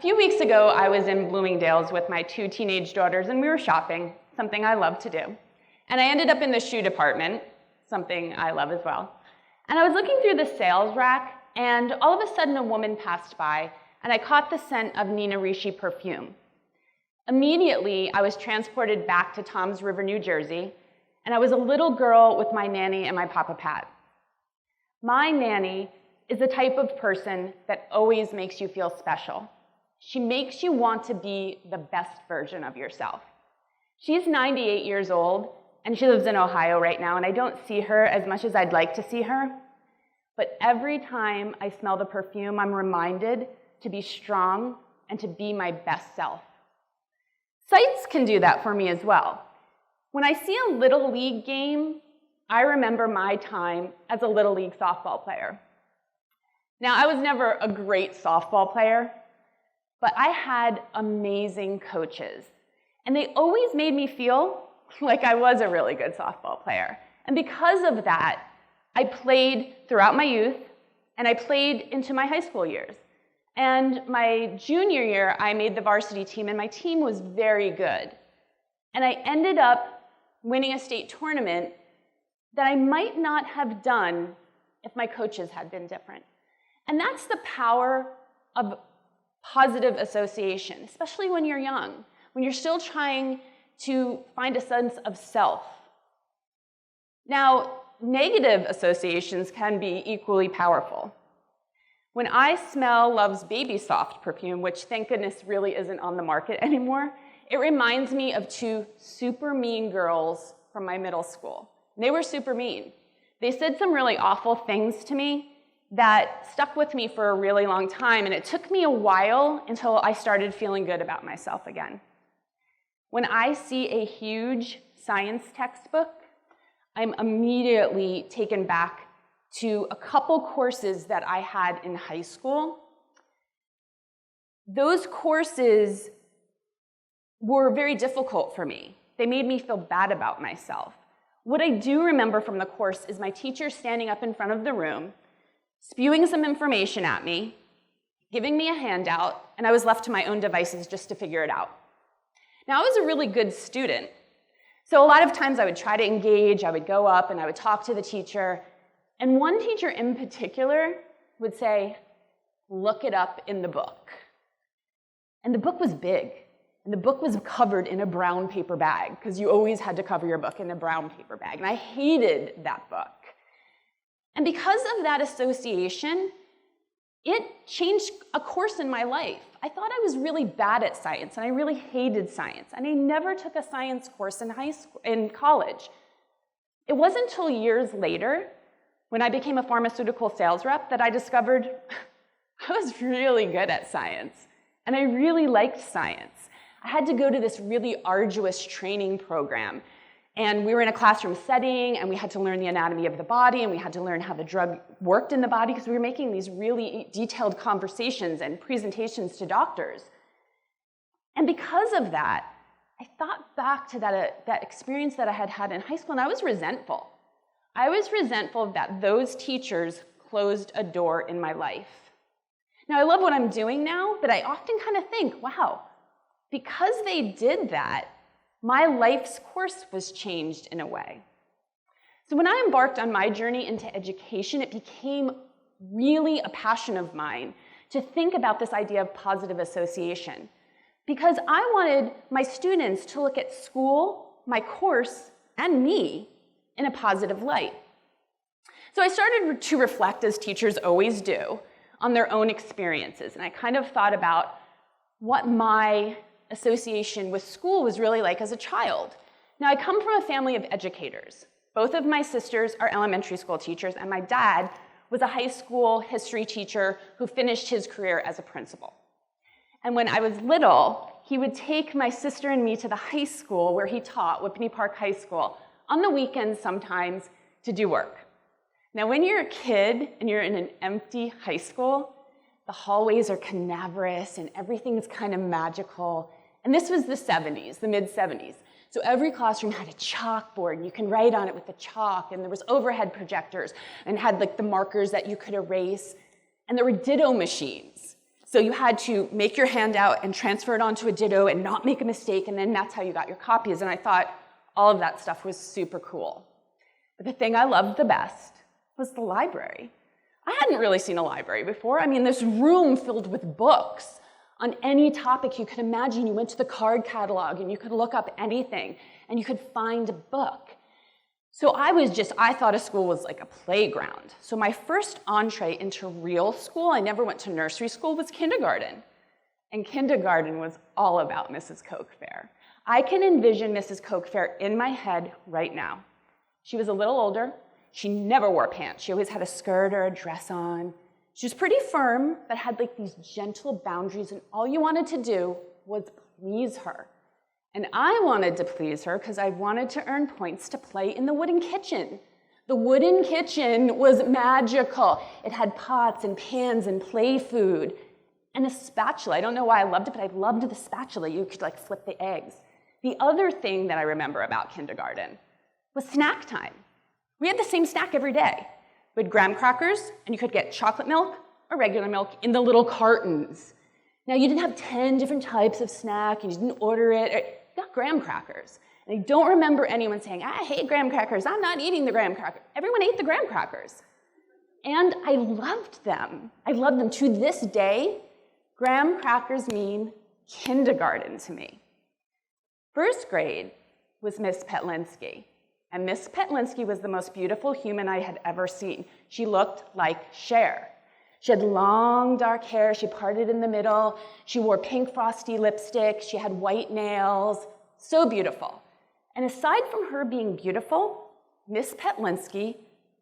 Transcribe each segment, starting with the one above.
few weeks ago, I was in Bloomingdale's with my 2 teenage daughters, and we were shopping, something I love to do. And I ended up in the shoe department, something I love as well. And I was looking through the sales rack, and all of a sudden a woman passed by, and I caught the scent of Nina Ricci perfume. Immediately, I was transported back to Toms River, New Jersey, and I was a little girl with my nanny and my Papa Pat. My nanny is the type of person that always makes you feel special. She makes you want to be the best version of yourself. She's 98 years old, and she lives in Ohio right now, and I don't see her as much as I'd like to see her. But every time I smell the perfume, I'm reminded to be strong and to be my best self. Sights can do that for me as well. When I see a Little League game, I remember my time as a Little League softball player. Now, I was never a great softball player, but I had amazing coaches, and they always made me feel like I was a really good softball player. And because of that, I played throughout my youth, and I played into my high school years. And my junior year, I made the varsity team, and my team was very good. And I ended up winning a state tournament that I might not have done if my coaches had been different. And that's the power of positive association, especially when you're young, when you're still trying to find a sense of self. Now, negative associations can be equally powerful. When I smell Love's Baby Soft perfume, which thank goodness really isn't on the market anymore, it reminds me of 2 super mean girls from my middle school. They were super mean. They said some really awful things to me that stuck with me for a really long time, and it took me a while until I started feeling good about myself again. When I see a huge science textbook, I'm immediately taken back to a couple courses that I had in high school. Those courses were very difficult for me. They made me feel bad about myself. What I do remember from the course is my teacher standing up in front of the room, spewing some information at me, giving me a handout, and I was left to my own devices just to figure it out. Now, I was a really good student, so a lot of times I would try to engage, I would go up and I would talk to the teacher, and one teacher in particular would say, "Look it up in the book." And the book was big, and the book was covered in a brown paper bag, because you always had to cover your book in a brown paper bag, and I hated that book. And because of that association, it changed a course in my life. I thought I was really bad at science, and I really hated science, and I never took a science course in college. It wasn't until years later, when I became a pharmaceutical sales rep, that I discovered I was really good at science, and I really liked science. I had to go to this really arduous training program, and we were in a classroom setting, and we had to learn the anatomy of the body, and we had to learn how the drug worked in the body, because we were making these really detailed conversations and presentations to doctors. And because of that, I thought back to that experience that I had had in high school, and I was resentful. I was resentful that those teachers closed a door in my life. Now, I love what I'm doing now, but I often kind of think, wow, because they did that, my life's course was changed in a way. So when I embarked on my journey into education, it became really a passion of mine to think about this idea of positive association, because I wanted my students to look at school, my course, and me in a positive light. So I started to reflect, as teachers always do, on their own experiences, and I kind of thought about what my association with school was really like as a child. Now, I come from a family of educators. Both of my sisters are elementary school teachers, and my dad was a high school history teacher who finished his career as a principal. And when I was little, he would take my sister and me to the high school where he taught, Whippany Park High School, on the weekends sometimes to do work. Now, when you're a kid and you're in an empty high school, the hallways are canaverous and everything's kind of magical. And this was the 70s, the mid-70s. So every classroom had a chalkboard, and you can write on it with the chalk, and there was overhead projectors, and had like the markers that you could erase, and there were ditto machines. So you had to make your handout and transfer it onto a ditto and not make a mistake, and then that's how you got your copies. And I thought all of that stuff was super cool. But the thing I loved the best was the library. I hadn't really seen a library before. I mean, this room filled with books on any topic you could imagine. You went to the card catalog and you could look up anything and you could find a book. So I thought a school was like a playground. So my first entree into real school, I never went to nursery school, was kindergarten. And kindergarten was all about Mrs. Koch Fair. I can envision Mrs. Koch Fair in my head right now. She was a little older. She never wore pants. She always had a skirt or a dress on. She was pretty firm, but had like these gentle boundaries, and all you wanted to do was please her. And I wanted to please her because I wanted to earn points to play in the wooden kitchen. The wooden kitchen was magical. It had pots and pans and play food and a spatula. I don't know why I loved it, but I loved the spatula. You could like flip the eggs. The other thing that I remember about kindergarten was snack time. We had the same snack every day. We had graham crackers, and you could get chocolate milk or regular milk in the little cartons. Now, you didn't have 10 different types of snack, and you didn't order it. You got graham crackers. And I don't remember anyone saying, I hate graham crackers. I'm not eating the graham crackers. Everyone ate the graham crackers. And I loved them. I love them. To this day, graham crackers mean kindergarten to me. First grade was Miss Petlinski. And Miss Petlinski was the most beautiful human I had ever seen. She looked like Cher. She had long, dark hair. She parted in the middle. She wore pink frosty lipstick. She had white nails. So beautiful. And aside from her being beautiful, Miss Petlinski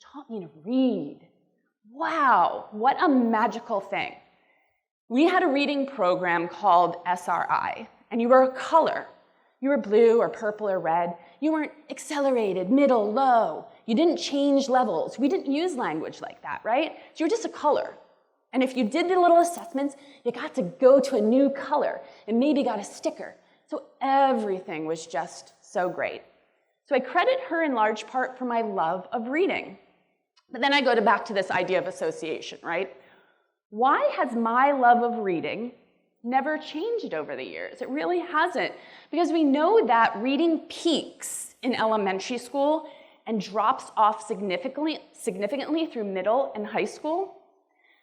taught me to read. Wow, what a magical thing. We had a reading program called SRI, and you were a color. You were blue or purple or red. You weren't accelerated, middle, low. You didn't change levels. We didn't use language like that, right? So you were just a color. And if you did the little assessments, you got to go to a new color and maybe got a sticker. So everything was just so great. So I credit her in large part for my love of reading. But then I go back to this idea of association, right? Why has my love of reading never changed over the years? It really hasn't. Because we know that reading peaks in elementary school and drops off significantly through middle and high school.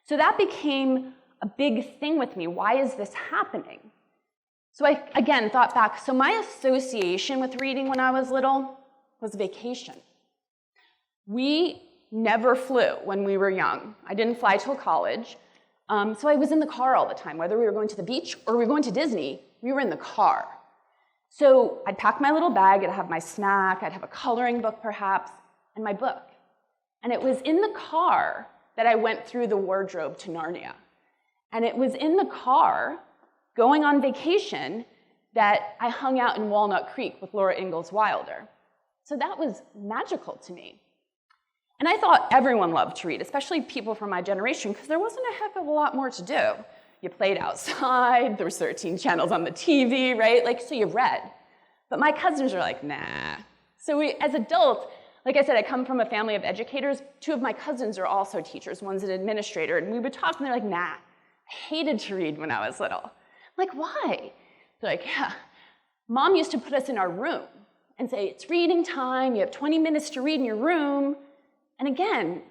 So that became a big thing with me. Why is this happening? So I, again, thought back. So my association with reading when I was little was vacation. We never flew when we were young. I didn't fly till college. So I was in the car all the time. Whether we were going to the beach or we were going to Disney, we were in the car. So I'd pack my little bag, I'd have my snack, I'd have a coloring book perhaps, and my book. And it was in the car that I went through the wardrobe to Narnia. And it was in the car, going on vacation, that I hung out in Walnut Creek with Laura Ingalls Wilder. So that was magical to me. And I thought everyone loved to read, especially people from my generation, because there wasn't a heck of a lot more to do. You played outside, there were 13 channels on the TV, right? So you read. But my cousins are like, nah. So as adults, like I said, I come from a family of educators. 2 of my cousins are also teachers. One's an administrator. And we would talk, and they're like, nah, I hated to read when I was little. I'm like, why? They're like, yeah. Mom used to put us in our room and say, it's reading time. You have 20 minutes to read in your room. And again,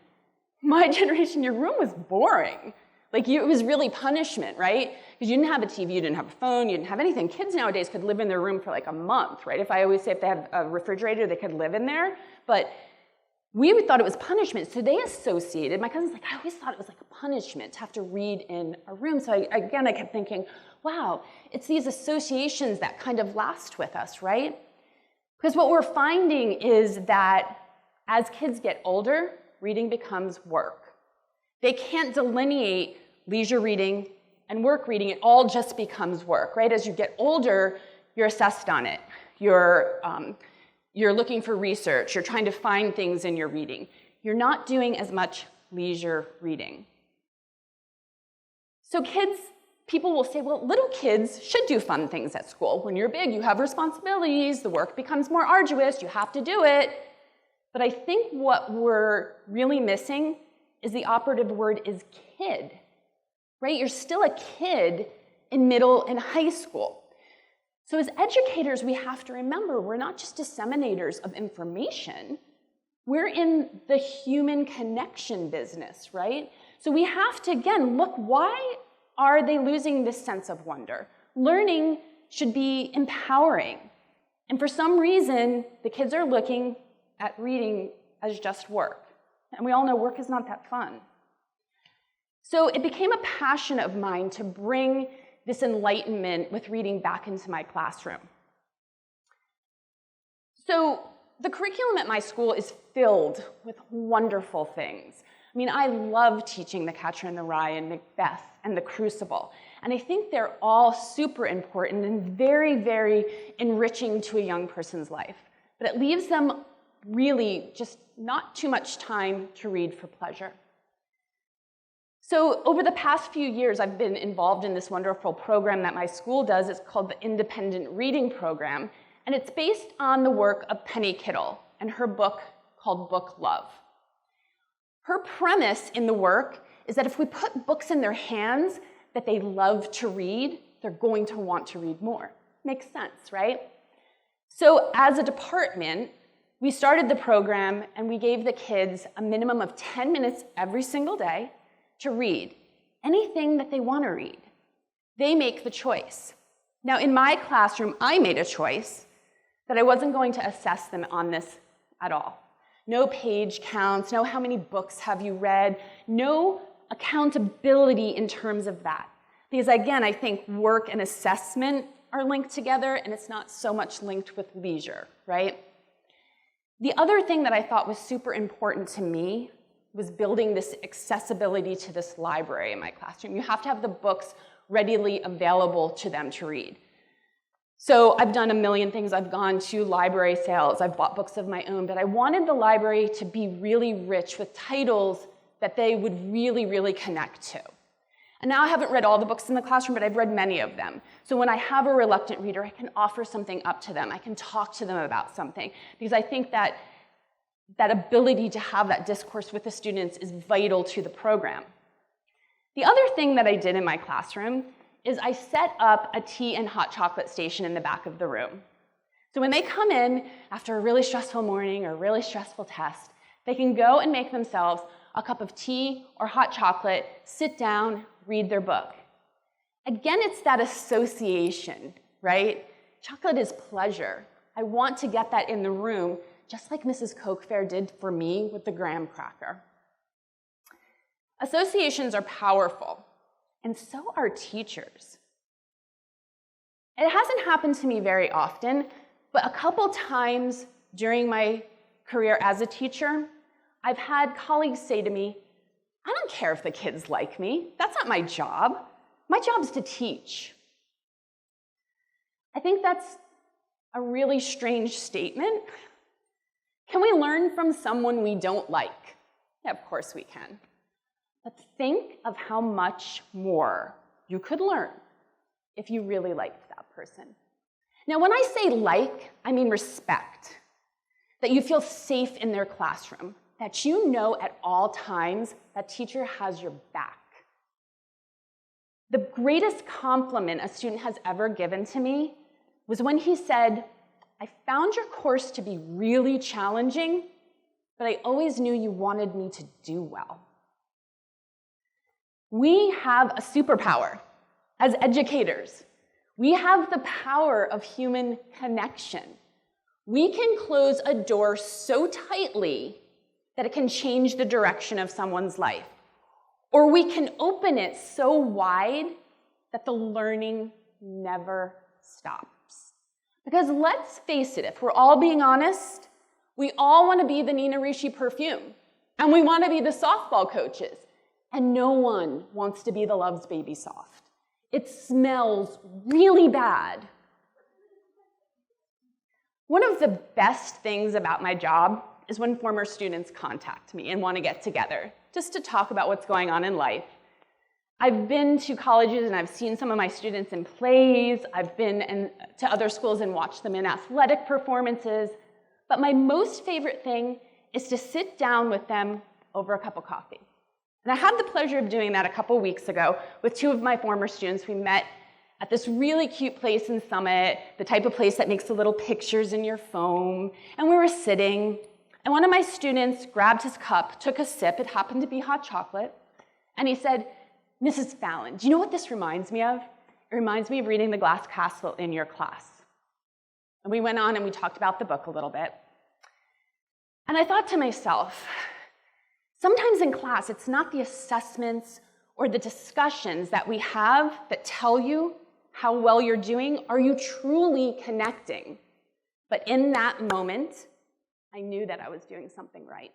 my generation, your room was boring. It was really punishment, right? Because you didn't have a TV, you didn't have a phone, you didn't have anything. Kids nowadays could live in their room for a month, right? I always say if they have a refrigerator, they could live in there. But we thought it was punishment. So they associated, my cousin's like, I always thought it was like a punishment to have to read in a room. So I kept thinking, wow, it's these associations that kind of last with us, right? Because what we're finding is that as kids get older, reading becomes work. They can't delineate leisure reading and work reading. It all just becomes work, right? As you get older, you're assessed on it. You're looking for research. You're trying to find things in your reading. You're not doing as much leisure reading. So people will say, well, little kids should do fun things at school. When you're big, you have responsibilities. The work becomes more arduous. You have to do it. But I think what we're really missing is the operative word is kid. right? You're still a kid in middle and high school. So as educators, we have to remember we're not just disseminators of information. We're in the human connection business, right? So we have to, again, look, why are they losing this sense of wonder? Learning should be empowering. And for some reason, the kids are looking at reading as just work. And we all know work is not that fun. So it became a passion of mine to bring this enlightenment with reading back into my classroom. So the curriculum at my school is filled with wonderful things. I mean, I love teaching The Catcher in the Rye and Macbeth and The Crucible. And I think they're all super important and very, very enriching to a young person's life. But it leaves them really just not too much time to read for pleasure. So over the past few years, I've been involved in this wonderful program that my school does. It's called the Independent Reading Program, and it's based on the work of Penny Kittle and her book called Book Love. Her premise in the work is that if we put books in their hands that they love to read, they're going to want to read more. Makes sense, right? So as a department, we started the program and we gave the kids a minimum of 10 minutes every single day to read anything that they want to read. They make the choice. Now, in my classroom, I made a choice that I wasn't going to assess them on this at all. No page counts, no how many books have you read, no accountability in terms of that. Because again, I think work and assessment are linked together, and it's not so much linked with leisure, right? The other thing that I thought was super important to me was building this accessibility to this library in my classroom. You have to have the books readily available to them to read. So I've done a million things. I've gone to library sales. I've bought books of my own. But I wanted the library to be really rich with titles that they would really, really connect to. And now I haven't read all the books in the classroom, but I've read many of them. So when I have a reluctant reader, I can offer something up to them. I can talk to them about something. Because I think that ability to have that discourse with the students is vital to the program. The other thing that I did in my classroom is I set up a tea and hot chocolate station in the back of the room. So when they come in after a really stressful morning or a really stressful test, they can go and make themselves a cup of tea or hot chocolate, sit down, read their book. Again, it's that association, right? Chocolate is pleasure. I want to get that in the room, just like Mrs. Cokefair did for me with the graham cracker. Associations are powerful, and so are teachers. It hasn't happened to me very often, but a couple times during my career as a teacher, I've had colleagues say to me, I don't care if the kids like me. That's not my job. My job is to teach. I think that's a really strange statement. Can we learn from someone we don't like? Yeah, of course we can. But think of how much more you could learn if you really liked that person. Now, when I say like, I mean respect. That you feel safe in their classroom. That you know at all times that teacher has your back. The greatest compliment a student has ever given to me was when he said, I found your course to be really challenging, but I always knew you wanted me to do well. We have a superpower as educators. We have the power of human connection. We can close a door so tightly that it can change the direction of someone's life. Or we can open it so wide that the learning never stops. Because let's face it, if we're all being honest, we all want to be the Nina Ricci perfume. And we want to be the softball coaches. And no one wants to be the Love's Baby Soft. It smells really bad. One of the best things about my job is when former students contact me and want to get together, just to talk about what's going on in life. I've been to colleges and I've seen some of my students in plays. I've been to other schools and watched them in athletic performances. But my most favorite thing is to sit down with them over a cup of coffee. And I had the pleasure of doing that a couple weeks ago with two of my former students. We met at this really cute place in Summit, the type of place that makes the little pictures in your phone. And we were sitting, and one of my students grabbed his cup, took a sip, it happened to be hot chocolate, and he said, "Mrs. Fallon, do you know what this reminds me of? It reminds me of reading The Glass Castle in your class." And we went on and we talked about the book a little bit. And I thought to myself, sometimes in class, it's not the assessments or the discussions that we have that tell you how well you're doing. Are you truly connecting? But in that moment, I knew that I was doing something right.